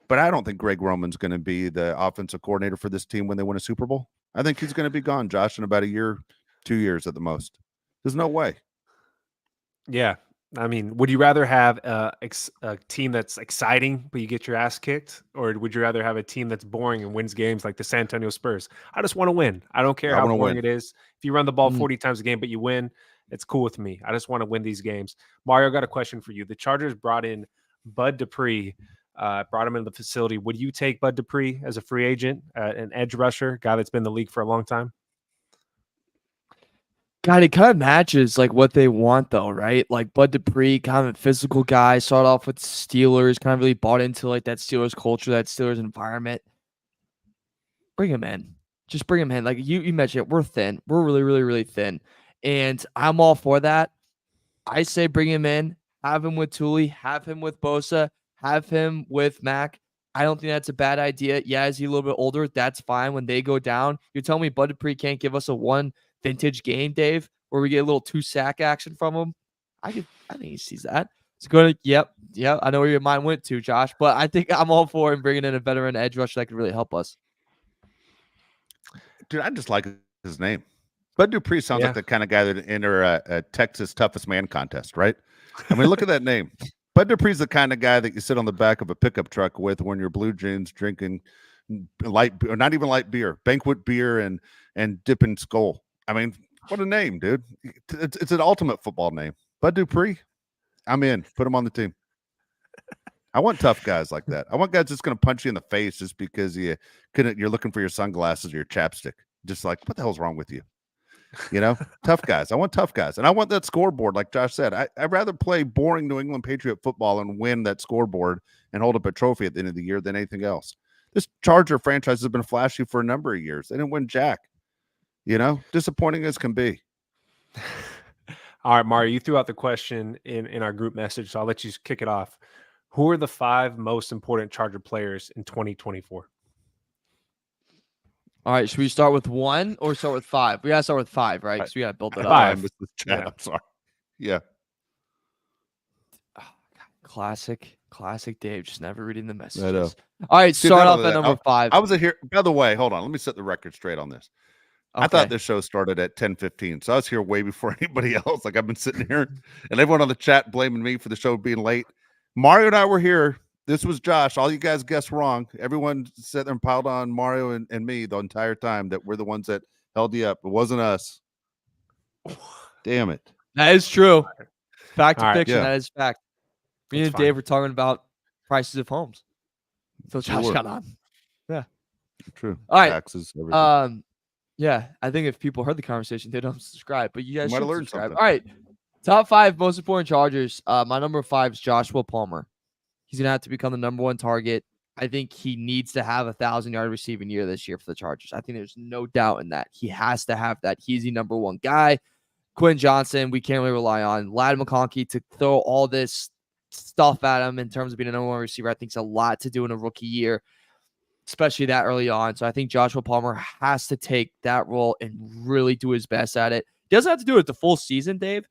A: But I don't think Greg Roman's going to be the offensive coordinator for this team when they win a Super Bowl. I think he's going to be gone, Josh, in about a year, 2 years at the most. There's no way.
B: Yeah. I mean, would you rather have a team that's exciting, but you get your ass kicked? Or would you rather have a team that's boring and wins games like the San Antonio Spurs? I just want to win. I don't care how boring it is. If you run the ball 40 times a game, but you win, it's cool with me. I just want to win these games. Mario, got a question for you. The Chargers brought in Bud Dupree, brought him into the facility. Would you take Bud Dupree as a free agent, an edge rusher, guy that's been in the league for a long time?
C: God, it kind of matches like what they want, though, right? Like Bud Dupree, kind of a physical guy, started off with Steelers, kind of really bought into like that Steelers culture, that Steelers environment. Bring him in. Just bring him in. Like you mentioned it, we're thin. We're really, really, really thin. And I'm all for that. I say bring him in, have him with Thule, have him with Bosa, have him with Mac. I don't think that's a bad idea. Yeah, is he a little bit older? That's fine. When they go down, you're telling me Bud Dupree can't give us a one vintage game, Dave, where we get a little 2-sack action from him? I think he sees that. It's going to, yep. I know where your mind went to, Josh, but I think I'm all for him bringing in a veteran edge rusher that could really help us.
A: Dude, I just like his name. Bud Dupree sounds like the kind of guy that enter a Texas toughest man contest, right? I mean, look at that name. Bud Dupree's the kind of guy that you sit on the back of a pickup truck with when you're blue jeans drinking light, or not even light beer, banquet beer, and dipping skull. I mean, what a name, dude. It's an ultimate football name. Bud Dupree, I'm in. Put him on the team. I want tough guys like that. I want guys that's going to punch you in the face just because you're looking for your sunglasses or your chapstick. Just like, what the hell's wrong with you? You know, tough guys. I want tough guys. And I want that scoreboard, like Josh said. I'd rather play boring New England Patriot football and win that scoreboard and hold up a trophy at the end of the year than anything else. This Charger franchise has been flashy for a number of years. They didn't win jack. You know, disappointing as can be.
B: All right, Mario, you threw out the question in our group message, so I'll let you kick it off. Who are the 5 most important Charger players in 2024?
C: All right, should we start with 1 or start with 5? We got to start with 5, right? Because we got to build it up.
B: 5.
A: Yeah. I'm sorry. Yeah.
C: Oh, classic Dave, just never reading the messages.
A: I know.
C: All right, start off at number 5.
A: I was here. By the way, hold on. Let me set the record straight on this. Okay. I thought this show started at 10:15, so I was here way before anybody else. Like, I've been sitting here, and everyone on the chat blaming me for the show being late. Mario and I were here. This was Josh. All you guys guessed wrong. Everyone sat there and piled on Mario and me the entire time that we're the ones that held you up. It wasn't us. Damn it.
C: That is true. Fact to fiction.
A: Yeah.
C: That is fact. Me and Dave were talking about prices of homes. So Josh got on. Yeah.
A: True.
C: All right.
A: Taxes, everything.
C: Yeah. I think if people heard the conversation, they don't subscribe. But you guys should
A: learn
C: subscribe.
A: something.
C: All right. Top 5 most important Chargers. My number 5 is Joshua Palmer. He's going to have to become the number 1 target. I think he needs to have 1,000-yard receiving year this year for the Chargers. I think there's no doubt in that. He has to have that. He's the number 1 guy. Quinn Johnson, we can't really rely on. Ladd McConkey to throw all this stuff at him in terms of being a number 1 receiver. I think it's a lot to do in a rookie year, especially that early on. So I think Joshua Palmer has to take that role and really do his best at it. He doesn't have to do it the full season, Dave.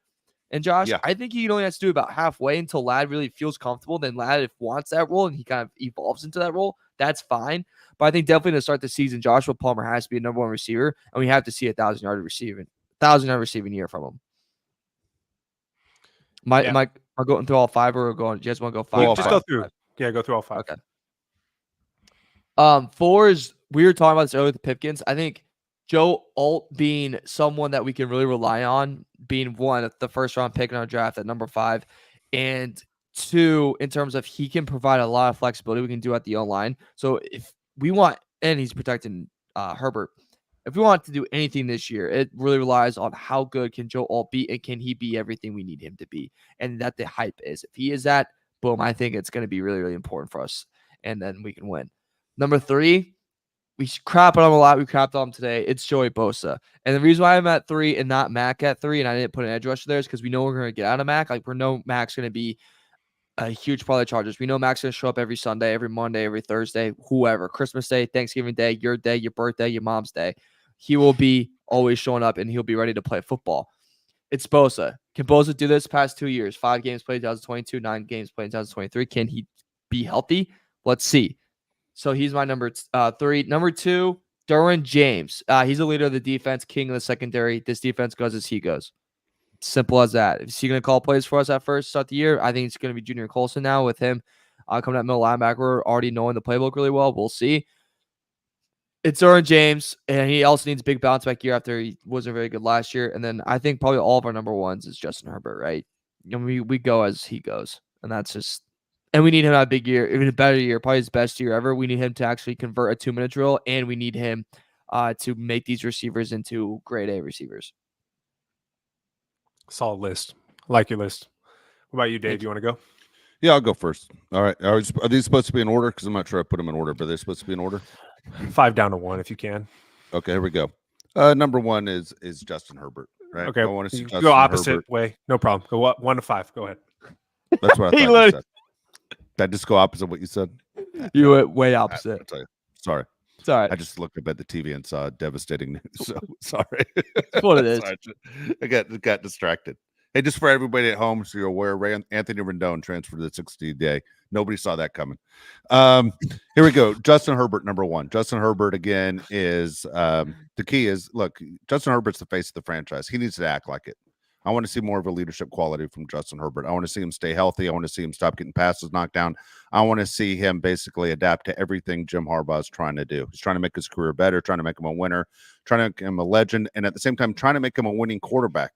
C: And Josh, I think he only has to do about halfway until Ladd really feels comfortable. Then Ladd, if wants that role and he kind of evolves into that role, that's fine. But I think definitely to start the season, Joshua Palmer has to be a number 1 receiver, and we have to see 1,000-yard receiving year from him. Am I going through all 5 or going? Do you guys want to go 5?
B: Just go through. Yeah, go through all 5.
C: Okay. 4 is, we were talking about this earlier with the Pipkins. I think Joe Alt being someone that we can really rely on, being 1, the first-round pick in our draft at number 5, and 2, in terms of he can provide a lot of flexibility we can do at the O-line. So if we want, and he's protecting Herbert, if we want to do anything this year, it really relies on how good can Joe Alt be, and can he be everything we need him to be, and that the hype is. If he is that, boom, I think it's going to be really, really important for us, and then we can win. Number 3, we crap on him a lot. We crapped on him today. It's Joey Bosa. And the reason why I'm at 3 and not Mac at 3, and I didn't put an edge rusher there, is because we know we're going to get out of Mac. Like, we know Mac's going to be a huge part of the Chargers. We know Mac's going to show up every Sunday, every Monday, every Thursday, whoever. Christmas Day, Thanksgiving Day, your birthday, your mom's day. He will be always showing up, and he'll be ready to play football. It's Bosa. Can Bosa do this past 2 years? 5 games played in 2022, 9 games played in 2023. Can he be healthy? Let's see. So he's my number 3. Number 2, Derwin James. He's the leader of the defense, king of the secondary. This defense goes as he goes. Simple as that. Is he going to call plays for us at first start the year? I think it's going to be Junior Colson now with him coming at middle linebacker, already knowing the playbook really well. We'll see. It's Derwin James, and he also needs a big bounce back year after he wasn't very good last year. And then I think probably all of our number 1s is Justin Herbert, right? And we go as he goes, and that's just. And we need him to have a big year, even a better year, probably his best year ever. We need him to actually convert a 2-minute drill, and we need him to make these receivers into grade A receivers.
B: Solid list. I like your list. What about you, Dave? You want to go?
A: Yeah, I'll go first. All right. Are these supposed to be in order? Because I'm not sure I put them in order, but they're supposed to be in order.
B: 5 down to 1 if you can.
A: Okay, here we go. Number 1 is Justin Herbert. Right.
B: Okay.
A: I want to see
B: go opposite Herbert. Way. No problem. Go 1 to 5. Go ahead.
A: That's what I thought you said. Did I just go opposite what you said?
C: You went way
A: I'll
C: opposite.
A: tell you. Sorry.
C: It's all right.
A: I just looked up at the TV and saw devastating news. So sorry.
C: It's what it is.
A: Sorry. I got distracted. Hey, just for everybody at home, so you're aware, Anthony Rendon transferred to the 60-day. Nobody saw that coming. Here we go. Justin Herbert, number one. Justin Herbert, again, is the key is, look, Justin Herbert's the face of the franchise. He needs to act like it. I want to see more of a leadership quality from Justin Herbert. I want to see him stay healthy. I want to see him stop getting passes knocked down. I want to see him basically adapt to everything Jim Harbaugh is trying to do. He's trying to make his career better, trying to make him a winner, trying to make him a legend, and at the same time, trying to make him a winning quarterback.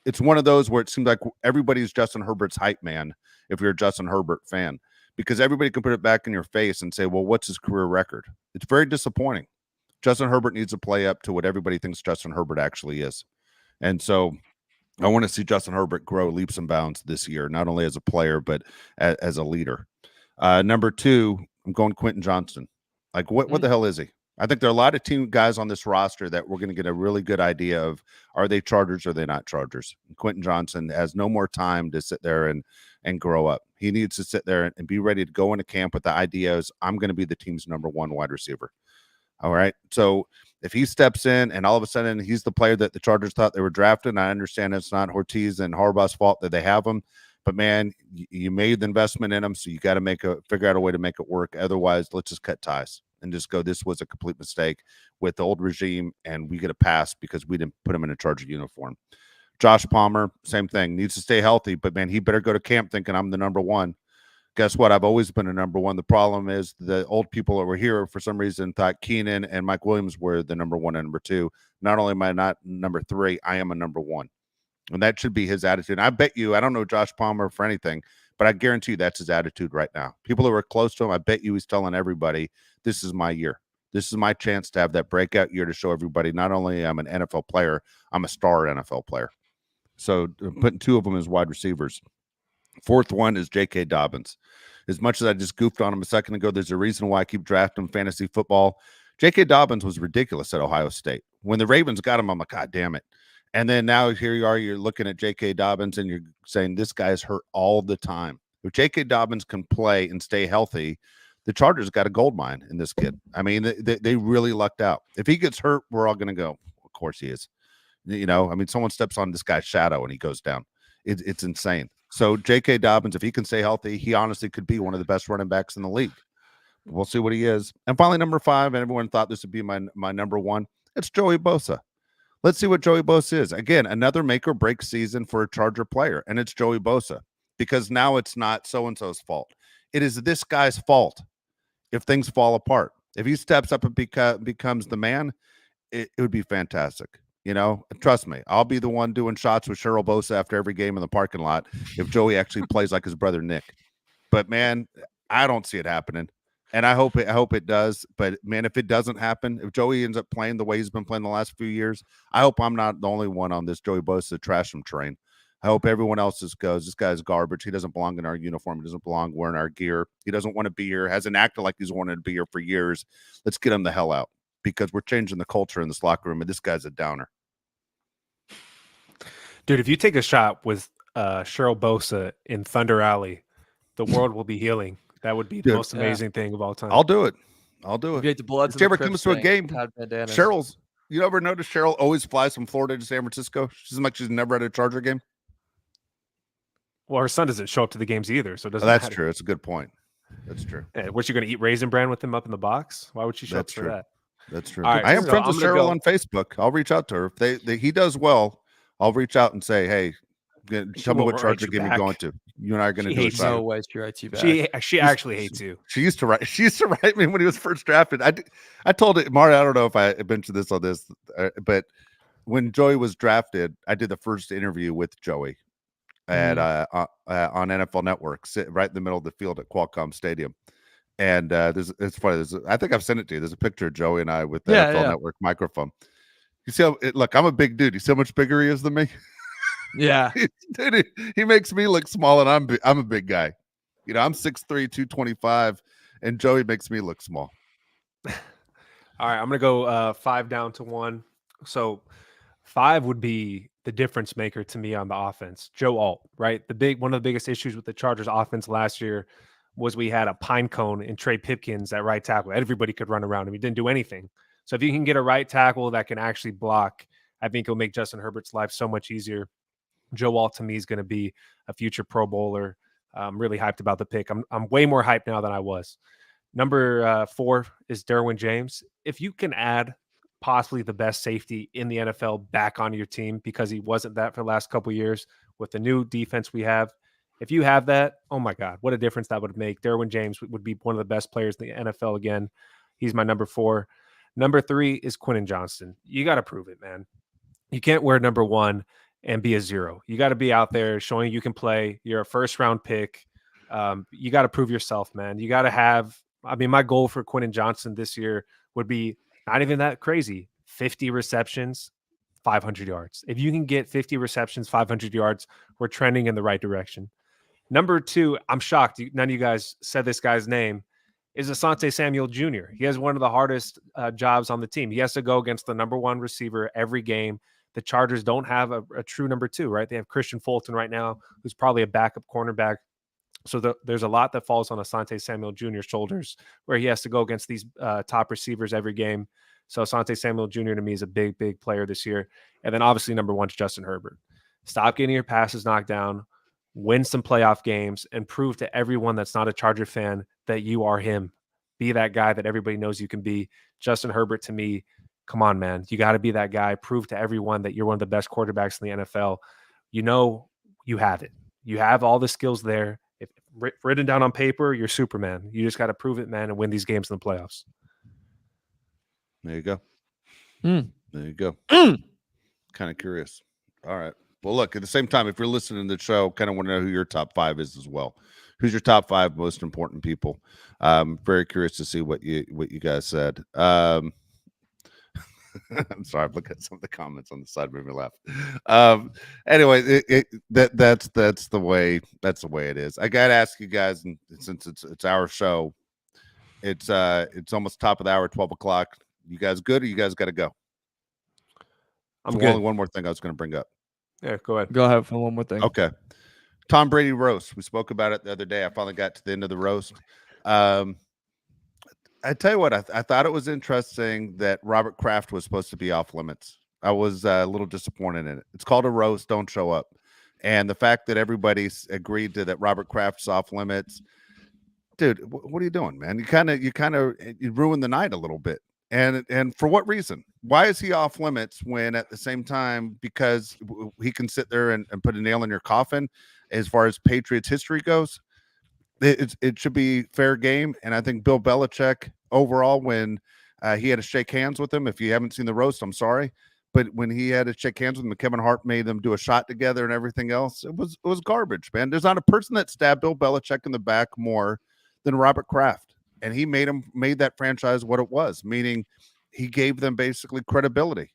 A: It's one of those where it seems like everybody's Justin Herbert's hype man if you're a Justin Herbert fan, because everybody can put it back in your face and say, well, what's his career record? It's very disappointing. Justin Herbert needs to play up to what everybody thinks Justin Herbert actually is. And so I want to see Justin Herbert grow leaps and bounds this year, not only as a player, but as a leader. Number two, I'm going Quentin Johnston. Like, what the hell is he? I think there are a lot of team guys on this roster that we're going to get a really good idea of, are they Chargers or are they not Chargers? And Quentin Johnston has no more time to sit there and grow up. He needs to sit there and be ready to go into camp with the ideas, I'm going to be the team's number one wide receiver. All right. So if he steps in and all of a sudden he's the player that the Chargers thought they were drafting, I understand it's not Ortiz and Harbaugh's fault that they have him, but man, you made the investment in him, so you got to figure out a way to make it work. Otherwise, let's just cut ties and just go, this was a complete mistake with the old regime, and we get a pass because we didn't put him in a Charger uniform. Josh Palmer, same thing, needs to stay healthy, but man, he better go to camp thinking I'm the number one. Guess what? I've always been a number one. The problem is the old people that were here for some reason thought Keenan and Mike Williams were the number one and number two. Not only am I not number three, I am a number one. And that should be his attitude. And I bet you, I don't know Josh Palmer for anything, but I guarantee you that's his attitude right now. People who are close to him, I bet you he's telling everybody, this is my year. This is my chance to have that breakout year to show everybody not only I'm an NFL player, I'm a star NFL player. So putting two of them as wide receivers. Fourth one is J.K. Dobbins. As much as I just goofed on him a second ago, there's a reason why I keep drafting fantasy football. J.K. Dobbins was ridiculous at Ohio State. When the Ravens got him, I'm like, God damn it. And then now here you are, you're looking at J.K. Dobbins and you're saying this guy's hurt all the time. If J.K. Dobbins can play and stay healthy, the Chargers got a gold mine in this kid. I mean, they really lucked out. If he gets hurt, we're all going to go, of course he is. You know, I mean, someone steps on this guy's shadow and he goes down. It's insane. So J.K. Dobbins, if he can stay healthy, he honestly could be one of the best running backs in the league. We'll see what he is. And finally, number five, and everyone thought this would be my number one, it's Joey Bosa. Let's see what Joey Bosa is. Again, another make or break season for a Charger player, and it's Joey Bosa, because now it's not so-and-so's fault. It is this guy's fault if things fall apart. If he steps up and becomes the man, it would be fantastic. You know, trust me, I'll be the one doing shots with Cheryl Bosa after every game in the parking lot if Joey actually plays like his brother Nick. But man, I don't see it happening, and I hope it does. But man, if it doesn't happen, if Joey ends up playing the way he's been playing the last few years, I hope I'm not the only one on this Joey Bosa trash him train. I hope everyone else just goes, this guy's garbage. He doesn't belong in our uniform. He doesn't belong wearing our gear. He doesn't want to be here. Hasn't acted like he's wanted to be here for years. Let's get him the hell out, because we're changing the culture in this locker room, and this guy's a downer.
B: Dude, if you take a shot with Cheryl Bosa in Thunder Alley, the world will be healing. That would be the most amazing thing of all time.
A: I'll do it.
C: Get the Bloods.
A: If she ever comes to a game, Cheryl's. You ever notice Cheryl always flies from Florida to San Francisco? She seems like she's never at a Charger game.
B: Well, her son doesn't show up to the games either, so it doesn't
A: That's
B: matter.
A: True. It's a good point. That's true.
B: And what's she going to eat Raisin Bran with him up in the box? Why would she show up for that?
A: That's true.
B: Right,
A: I am friends with Cheryl on Facebook. I'll reach out to her. If he does well, I'll reach out and say, hey, tell me what Charger game you're going to. You and I are going to do it.
C: No way she writes you back.
B: She actually hates you.
A: She used to write me when he was first drafted. I told it, Mario, I don't know if I mentioned this on this, but when Joey was drafted, I did the first interview with Joey at on NFL Network, right in the middle of the field at Qualcomm Stadium. And it's funny. I think I've sent it to you. There's a picture of Joey and I with the NFL Network microphone. You see look, I'm a big dude. You see how much bigger he is than me?
C: Yeah.
A: Dude, he makes me look small, and I'm a big guy. You know, I'm 6'3", 225, and Joey makes me look small.
B: All right, I'm going to go 5 down to 1. So 5 would be the difference maker to me on the offense. Joe Alt, right? One of the biggest issues with the Chargers offense last year was we had a pine cone and Trey Pipkins at right tackle. Everybody could run around him. He didn't do anything. So if you can get a right tackle that can actually block, I think it'll make Justin Herbert's life so much easier. Joe Alt to me is going to be a future Pro Bowler. I'm really hyped about the pick. I'm way more hyped now than I was. Number 4 is Derwin James. If you can add possibly the best safety in the NFL back onto your team, because he wasn't that for the last couple of years with the new defense we have, if you have that, oh my God, what a difference that would make. Derwin James would be one of the best players in the NFL again. He's my number 4. Number 3 is Quentin Johnston. You got to prove it, man. You can't wear number 1 and be a 0. You got to be out there showing you can play. You're a first-round pick. You got to prove yourself, man. You got to have – I mean, my goal for Quentin Johnston this year would be not even that crazy. 50 receptions, 500 yards. If you can get 50 receptions, 500 yards, we're trending in the right direction. Number 2, I'm shocked none of you guys said this guy's name, is Assante Samuel Jr. He has one of the hardest jobs on the team. He has to go against the number 1 receiver every game. The Chargers don't have a true number 2, right? They have Christian Fulton right now, who's probably a backup cornerback. So there's a lot that falls on Assante Samuel Jr.'s shoulders, where he has to go against these top receivers every game. So Assante Samuel Jr. to me is a big, big player this year. And then obviously number 1 is Justin Herbert. Stop getting your passes knocked down, win some playoff games, and prove to everyone that's not a Charger fan that you are him. Be that guy that everybody knows you can be. Justin Herbert, to me, come on, man. You got to be that guy. Prove to everyone that you're one of the best quarterbacks in the NFL. You know you have it. You have all the skills there. If written down on paper, you're Superman. You just got to prove it, man, and win these games in the playoffs.
A: There you go.
C: Mm.
A: There you go.
C: Mm.
A: Kind of curious. All right. Well, look, at the same time, if you're listening to the show, kind of want to know who your top 5 is as well. Who's your top 5 most important people? Very curious to see what you guys said. I'm sorry, I'm looking at some of the comments on the side, made me laugh. Anyway, that's the way it is. I gotta ask you guys, and since it's our show, it's almost top of the hour, 12 o'clock. You guys good, or you guys got to go?
B: I'm
A: good.
B: good.
A: Only one more thing I was going to bring up.
B: Yeah, go ahead.
C: Go ahead for one more thing.
A: Okay. Tom Brady roast. We spoke about it the other day. I finally got to the end of the roast. I tell you what, I thought it was interesting that Robert Kraft was supposed to be off limits. I was a little disappointed in it. It's called a roast. Don't show up. And the fact that everybody's agreed to that Robert Kraft's off limits, dude, what are you doing, man? You ruined the night a little bit. And for what reason? Why is he off limits when at the same time, because he can sit there and put a nail in your coffin as far as Patriots history goes? It should be fair game. And I think Bill Belichick overall, when he had to shake hands with him, if you haven't seen the roast, I'm sorry. But when he had to shake hands with him, Kevin Hart made them do a shot together and everything else, it was garbage, man. There's not a person that stabbed Bill Belichick in the back more than Robert Kraft. And he made that franchise what it was, meaning he gave them basically credibility.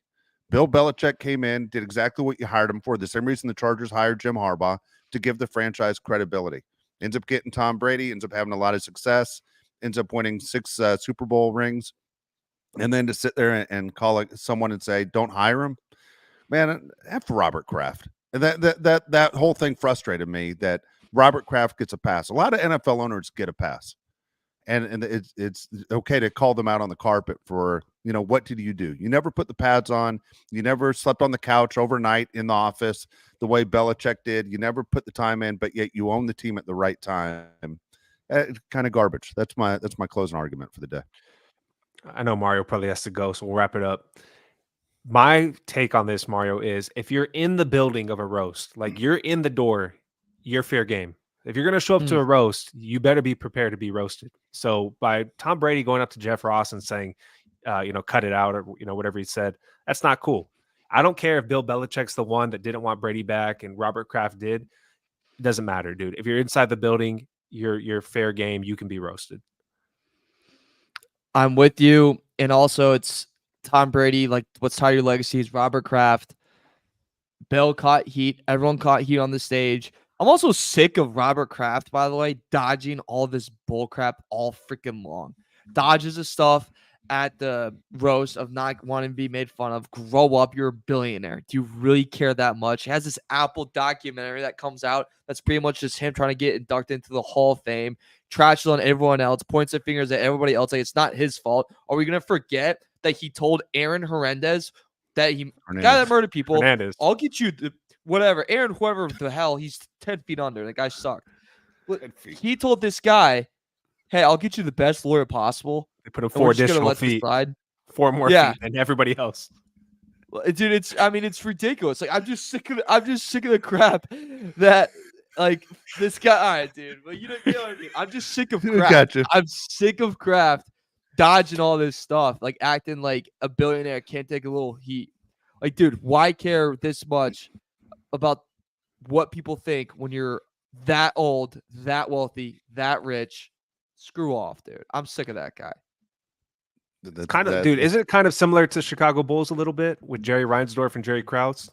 A: Bill Belichick came in, did exactly what you hired him for. The same reason the Chargers hired Jim Harbaugh, to give the franchise credibility. Ends up getting Tom Brady, ends up having a lot of success, ends up winning 6 Super Bowl rings. And then to sit there and call someone and say, don't hire him, man, F Robert Kraft. And that whole thing frustrated me, that Robert Kraft gets a pass. A lot of NFL owners get a pass. And it's okay to call them out on the carpet for, what did you do? You never put the pads on. You never slept on the couch overnight in the office the way Belichick did. You never put the time in, but yet you own the team at the right time. Kind of garbage. That's my closing argument for the day.
B: I know Mario probably has to go, so we'll wrap it up. My take on this, Mario, is if you're in the building of a roast, like you're in the door, you're fair game. If you're going to show up to a roast, you better be prepared to be roasted. So by Tom Brady going up to Jeff Ross and saying, cut it out, or, whatever he said, that's not cool. I don't care if Bill Belichick's the one that didn't want Brady back and Robert Kraft did. It doesn't matter, dude. If you're inside the building, you're fair game. You can be roasted.
C: I'm with you. And also it's Tom Brady. Like, what's tied to your legacy is Robert Kraft. Bill caught heat. Everyone caught heat on the stage. I'm also sick of Robert Kraft, by the way, dodging all this bull crap all freaking long. Dodges his stuff. at the roast of not wanting to be made fun of. Grow up, you're a billionaire. Do you really care that much? He has this Apple documentary that comes out that's pretty much just him trying to get inducted into the Hall of Fame, trashes on everyone else, points their fingers at everybody else like it's not his fault. Are we gonna forget that he told Aaron Hernandez that guy that murdered people, I'll get you the whatever, Aaron, whoever the hell, he's 10 feet under. The guy sucked. He told this guy, hey, I'll get you the best lawyer possible.
B: They put him 4 additional feet, 4 more feet than everybody else.
C: Dude, it's ridiculous. Like I'm just sick of the crap that like this guy. All right, dude. Well, you know what I mean. I'm just sick of crap.
A: Gotcha.
C: I'm sick of Kraft dodging all this stuff, like acting like a billionaire can't take a little heat. Like, dude, why care this much about what people think when you're that old, that wealthy, that rich? Screw off, dude. I'm sick of that guy.
B: Dude, isn't it kind of similar to Chicago Bulls a little bit with Jerry Reinsdorf and Jerry Krause?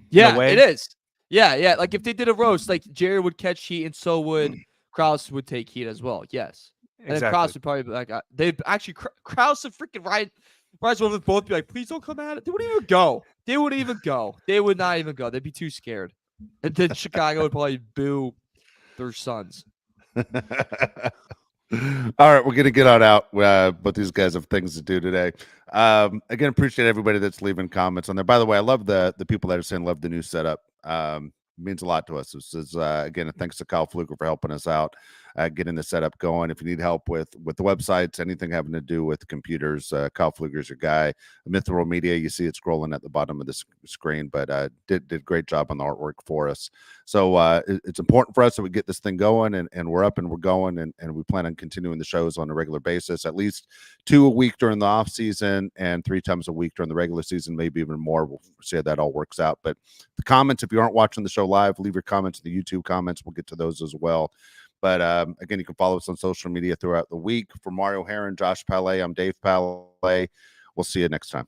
C: Yeah, it is. Yeah. Like if they did a roast, like Jerry would catch heat and so would Krause would take heat as well. Yes. And then Krause would probably be like, they'd actually Krause and freaking Reinsdorf would both be like, please don't come at it. They wouldn't even go. They would not even go. They'd be too scared. And then Chicago would probably boo their sons.
A: All right, we're gonna get on out, but these guys have things to do today. Again, appreciate everybody that's leaving comments on there. By the way, I love the people that are saying love the new setup. Means a lot to us. This is again, thanks to Kyle Fluker for helping us out, getting the setup going. If you need help with the websites, anything having to do with computers, Kyle Fluker's your guy. Mithril Media, you see it scrolling at the bottom of the screen, but did a great job on the artwork for us. So it's important for us that we get this thing going, and we're up and we're going, and we plan on continuing the shows on a regular basis, at least 2 a week during the off season and 3 times a week during the regular season, maybe even more. We'll see how that all works out. But the comments, if you aren't watching the show live, leave your comments in the YouTube comments. We'll get to those as well. But again, you can follow us on social media throughout the week. For Mario Heron, Josh Palais, I'm Dave Palais. We'll see you next time.